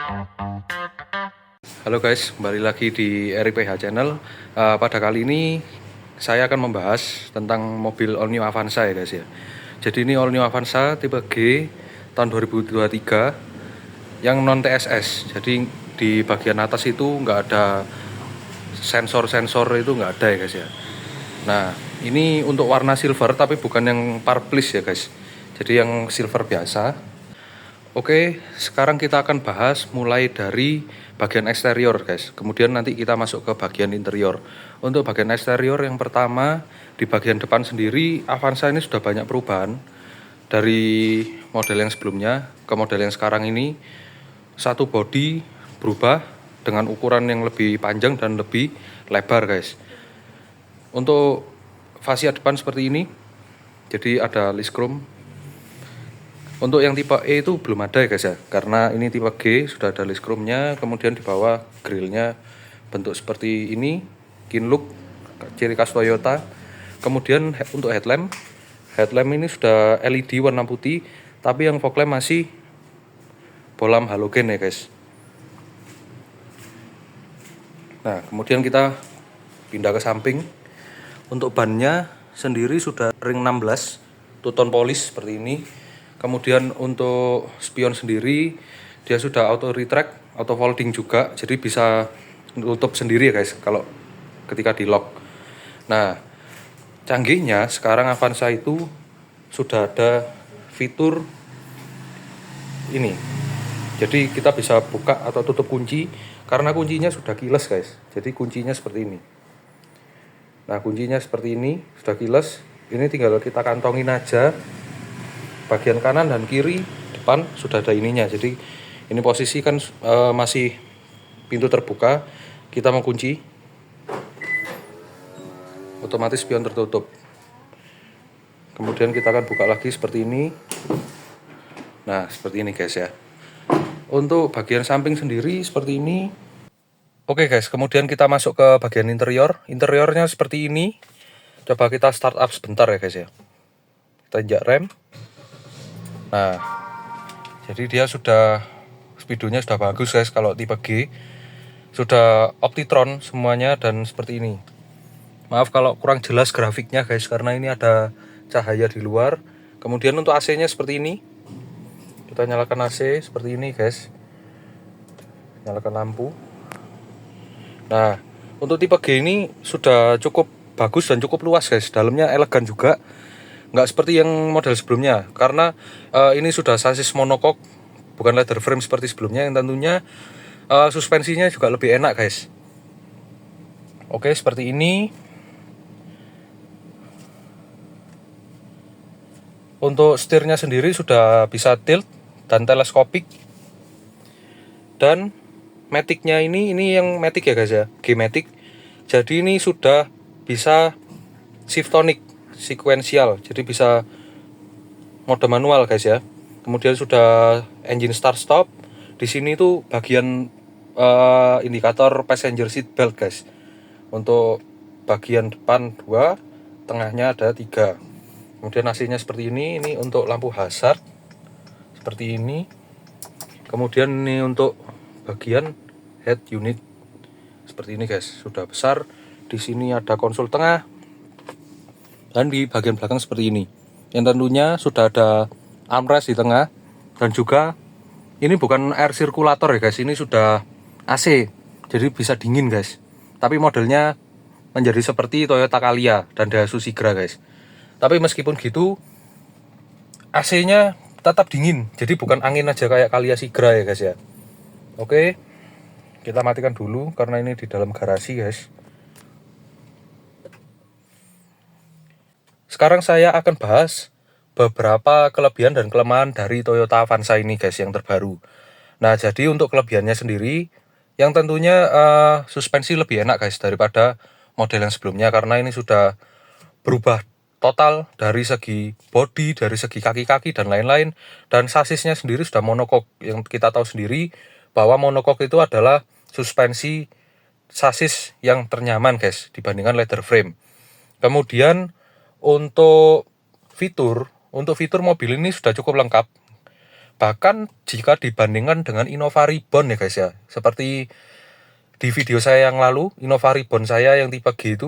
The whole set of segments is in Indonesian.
Halo guys, kembali lagi di RIPH Channel. Pada kali ini saya akan membahas tentang mobil All New Avanza ya guys ya. Jadi ini All New Avanza tipe G tahun 2023 yang non TSS. Jadi di bagian atas itu nggak ada sensor itu, nggak ada ya guys ya. Nah ini untuk warna silver tapi bukan yang purplish ya guys. Jadi yang silver biasa. Oke, sekarang kita akan bahas mulai dari bagian eksterior guys. Kemudian nanti kita masuk ke bagian interior. Untuk bagian eksterior yang pertama, di bagian depan sendiri Avanza ini sudah banyak perubahan dari model yang sebelumnya ke model yang sekarang ini. Satu bodi berubah dengan ukuran yang lebih panjang dan lebih lebar guys. Untuk fascia depan seperti ini. Jadi ada list chrome. Untuk yang tipe E itu belum ada ya guys ya, karena ini tipe G sudah ada list chrome-nya. Kemudian di bawah grillnya bentuk seperti ini, Kinlook, ciri khas Toyota. Kemudian untuk headlamp ini sudah LED warna putih, tapi yang fog lamp masih bolam halogen ya guys. Nah kemudian kita pindah ke samping. Untuk bannya sendiri sudah ring 16 two-tone polish seperti ini. Kemudian untuk spion sendiri dia sudah auto retract, auto folding juga, jadi bisa nutup sendiri ya guys kalau ketika di lock. Nah canggihnya sekarang Avanza itu sudah ada fitur ini, jadi kita bisa buka atau tutup kunci karena kuncinya sudah keyless guys. Jadi kuncinya seperti ini. Nah kuncinya seperti ini sudah keyless, ini tinggal kita kantongin aja. Bagian kanan dan kiri depan sudah ada ininya. Jadi ini posisi kan masih pintu terbuka, kita mau kunci, otomatis spion tertutup. Kemudian kita akan buka lagi seperti ini. Nah seperti ini guys ya. Untuk bagian samping sendiri seperti ini. Oke guys, kemudian kita masuk ke bagian interior. Interiornya seperti ini. Coba kita start up sebentar ya guys ya. Kita injak rem. Nah, jadi dia sudah speedonya sudah bagus guys. Kalau tipe G sudah Optitron semuanya dan seperti ini. Maaf kalau kurang jelas grafiknya guys, karena ini ada cahaya di luar. Kemudian untuk AC-nya seperti ini. Kita nyalakan AC seperti ini guys. Nyalakan lampu. Nah, untuk tipe G ini sudah cukup bagus dan cukup luas guys. Dalamnya elegan juga. Nggak seperti yang model sebelumnya, karena ini sudah sasis monocoque, bukan leather frame seperti sebelumnya, yang tentunya suspensinya juga lebih enak guys. Oke, seperti ini. Untuk setirnya sendiri sudah bisa tilt dan teleskopik. Dan matic-nya ini yang matic ya guys ya, G-matic. Jadi ini sudah bisa shiftonic sekuensial, jadi bisa mode manual guys ya. Kemudian sudah engine start stop. Di sini tuh bagian indikator passenger seat belt guys. Untuk bagian depan 2, tengahnya ada 3. Kemudian AC-nya seperti ini untuk lampu hazard seperti ini. Kemudian ini untuk bagian head unit seperti ini guys, sudah besar. Di sini ada konsol tengah. Dan di bagian belakang seperti ini, yang tentunya sudah ada armrest di tengah. Dan juga ini bukan air circulator ya guys, ini sudah AC, jadi bisa dingin guys. Tapi modelnya menjadi seperti Toyota Calya dan Daihatsu Sigra guys. Tapi meskipun gitu AC-nya tetap dingin, jadi bukan angin aja kayak Calya Sigra ya guys ya. Oke, kita matikan dulu karena ini di dalam garasi guys. Sekarang saya akan bahas beberapa kelebihan dan kelemahan dari Toyota Avanza ini guys, yang terbaru. Nah jadi untuk kelebihannya sendiri, yang tentunya suspensi lebih enak guys daripada model yang sebelumnya, karena ini sudah berubah total dari segi bodi, dari segi kaki-kaki dan lain-lain. Dan sasisnya sendiri sudah monocoque, yang kita tahu sendiri bahwa monocoque itu adalah suspensi sasis yang ternyaman guys dibandingkan leather frame. Kemudian untuk fitur mobil ini sudah cukup lengkap. Bahkan jika dibandingkan dengan Innova Reborn ya guys ya, seperti di video saya yang lalu, Innova Reborn saya yang tipe G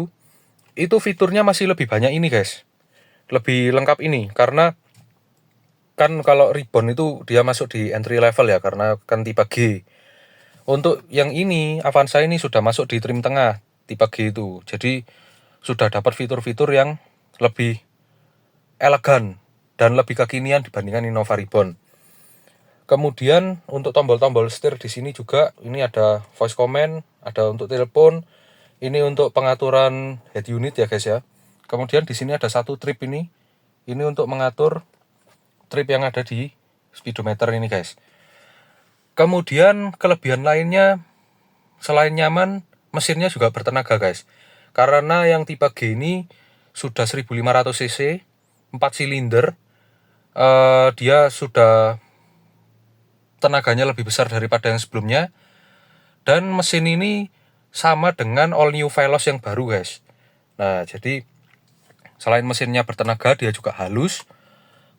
itu fiturnya masih lebih banyak ini guys, lebih lengkap ini. Karena kan kalau Reborn itu dia masuk di entry level ya, karena kan tipe G. Untuk yang ini, Avanza ini sudah masuk di trim tengah, tipe G itu. Jadi sudah dapat fitur-fitur yang lebih elegan dan lebih kekinian dibandingkan Innova Reborn. Kemudian untuk tombol-tombol setir di sini juga, ini ada voice command, ada untuk telepon, ini untuk pengaturan head unit ya guys ya. Kemudian di sini ada satu trip ini untuk mengatur trip yang ada di speedometer ini guys. Kemudian kelebihan lainnya selain nyaman, mesinnya juga bertenaga guys. Karena yang tipe G ini sudah 1500 cc, 4 silinder, dia sudah tenaganya lebih besar daripada yang sebelumnya. Dan mesin ini sama dengan all new Veloz yang baru guys. Nah, jadi selain mesinnya bertenaga, dia juga halus.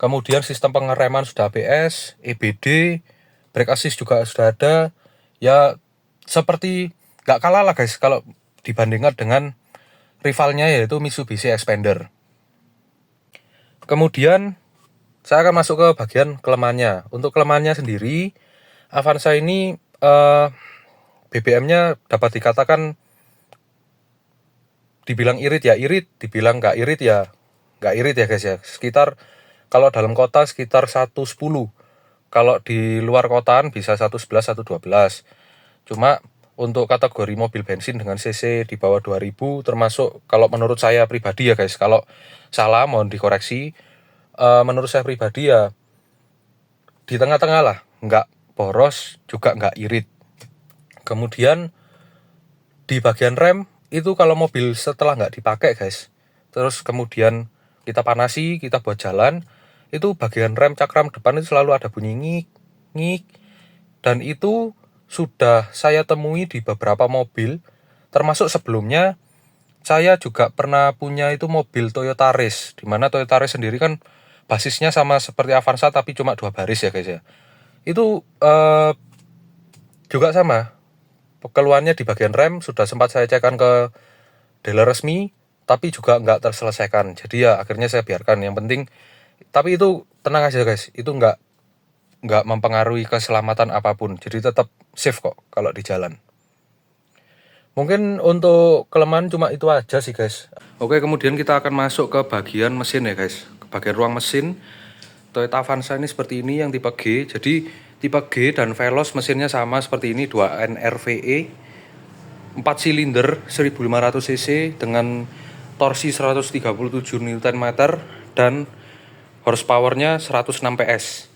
Kemudian sistem pengereman sudah ABS, EBD, brake assist juga sudah ada. Ya seperti gak kalah lah guys kalau dibandingkan dengan rivalnya yaitu Mitsubishi Xpander. Kemudian saya akan masuk ke bagian kelemahannya. Untuk kelemahannya sendiri, Avanza ini BBM-nya dapat dikatakan dibilang irit ya irit, dibilang gak irit ya gak irit ya guys ya. Sekitar kalau dalam kota sekitar 110. Kalau di luar kotaan bisa 111, 112. Cuma untuk kategori mobil bensin dengan cc di bawah 2000 termasuk, kalau menurut saya pribadi ya guys, kalau salah mohon dikoreksi. Menurut saya pribadi ya di tengah-tengah lah, nggak boros juga nggak irit. Kemudian di bagian rem itu kalau mobil setelah nggak dipakai guys, terus kemudian kita panasi, kita buat jalan, itu bagian rem cakram depan itu selalu ada bunyi ngik ngik, dan itu sudah saya temui di beberapa mobil. Termasuk sebelumnya saya juga pernah punya itu mobil Toyota Race, dimana Toyota Race sendiri kan basisnya sama seperti Avanza tapi cuma 2 baris ya guys ya. Itu juga sama, keluhannya di bagian rem sudah sempat saya cekkan ke dealer resmi, tapi juga nggak terselesaikan. Jadi ya akhirnya saya biarkan. Yang penting, tapi itu tenang aja guys, itu nggak mempengaruhi keselamatan apapun. Jadi tetap safe kok kalau di jalan. Mungkin untuk kelemahan cuma itu aja sih guys. Oke, kemudian kita akan masuk ke bagian mesin ya guys. Ke bagian ruang mesin. Toyota Avanza ini seperti ini yang tipe G. Jadi tipe G dan Veloz mesinnya sama seperti ini, 2NRVE, 4 silinder 1500 cc dengan torsi 137 Nm dan horsepowernya 106 PS.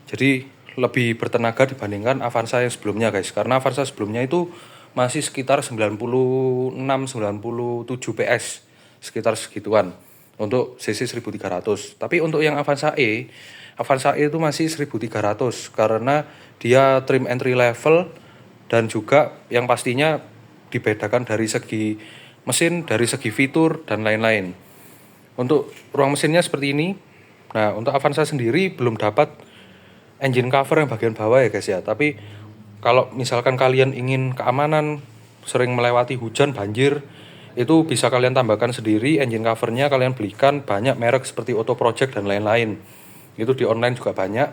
Jadi lebih bertenaga dibandingkan Avanza yang sebelumnya guys. Karena Avanza sebelumnya itu masih sekitar 96-97 PS, sekitar segituan untuk cc 1300. Tapi untuk yang Avanza E itu masih 1300 karena dia trim entry level, dan juga yang pastinya dibedakan dari segi mesin, dari segi fitur dan lain-lain. Untuk ruang mesinnya seperti ini. Nah, untuk Avanza sendiri belum dapat engine cover yang bagian bawah ya guys ya. Tapi kalau misalkan kalian ingin keamanan, sering melewati hujan, banjir, itu bisa kalian tambahkan sendiri engine covernya. Kalian belikan banyak merek seperti Auto Project dan lain-lain. Itu di online juga banyak,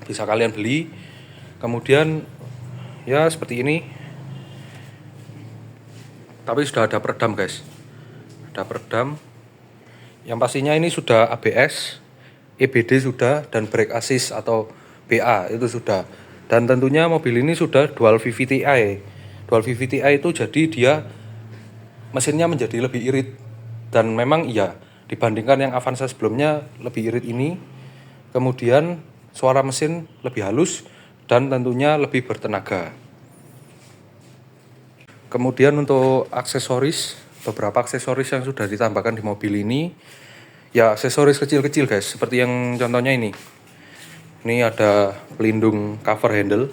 bisa kalian beli. Kemudian ya seperti ini. Tapi sudah ada peredam guys, ada peredam. Yang pastinya ini sudah ABS, EBD sudah, dan brake assist atau BA itu sudah. Dan tentunya mobil ini sudah dual VVT-i. Dual VVT-i itu jadi dia mesinnya menjadi lebih irit. Dan memang iya, dibandingkan yang Avanza sebelumnya lebih irit ini. Kemudian suara mesin lebih halus dan tentunya lebih bertenaga. Kemudian untuk aksesoris, beberapa aksesoris yang sudah ditambahkan di mobil ini, ya aksesoris kecil-kecil guys, seperti yang contohnya ini. Ini ada pelindung cover handle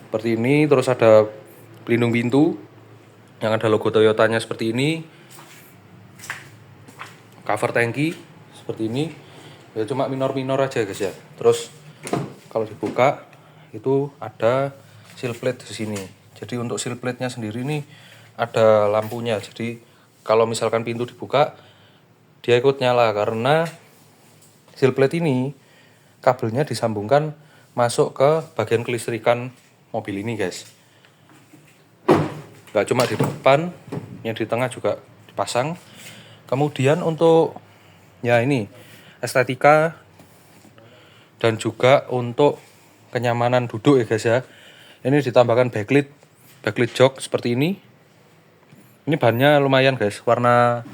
seperti ini, terus ada pelindung pintu yang ada logo Toyotanya seperti ini, cover tangki seperti ini. Ya cuma minor-minor aja guys ya. Terus kalau dibuka itu ada seal plate di sini. Jadi untuk seal plate-nya sendiri ini ada lampunya. Jadi kalau misalkan pintu dibuka, dia ikut nyala karena seal plate ini kabelnya disambungkan masuk ke bagian kelistrikan mobil ini, guys. Gak cuma di depan, yang di tengah juga dipasang. Kemudian untuk ya ini estetika dan juga untuk kenyamanan duduk ya guys ya. Ini ditambahkan backlit jok seperti ini. Ini bahannya lumayan guys, warna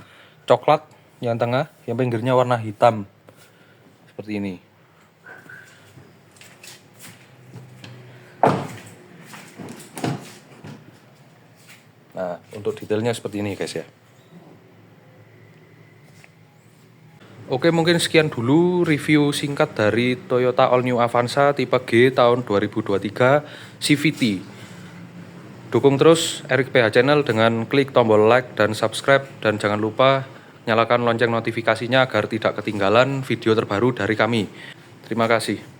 coklat yang tengah, yang pinggirnya warna hitam seperti ini. Nah, untuk detailnya seperti ini guys ya. Oke, mungkin sekian dulu review singkat dari Toyota All New Avanza tipe G tahun 2023 CVT. Dukung terus Erik PH Channel dengan klik tombol like dan subscribe, dan jangan lupa nyalakan lonceng notifikasinya agar tidak ketinggalan video terbaru dari kami. Terima kasih.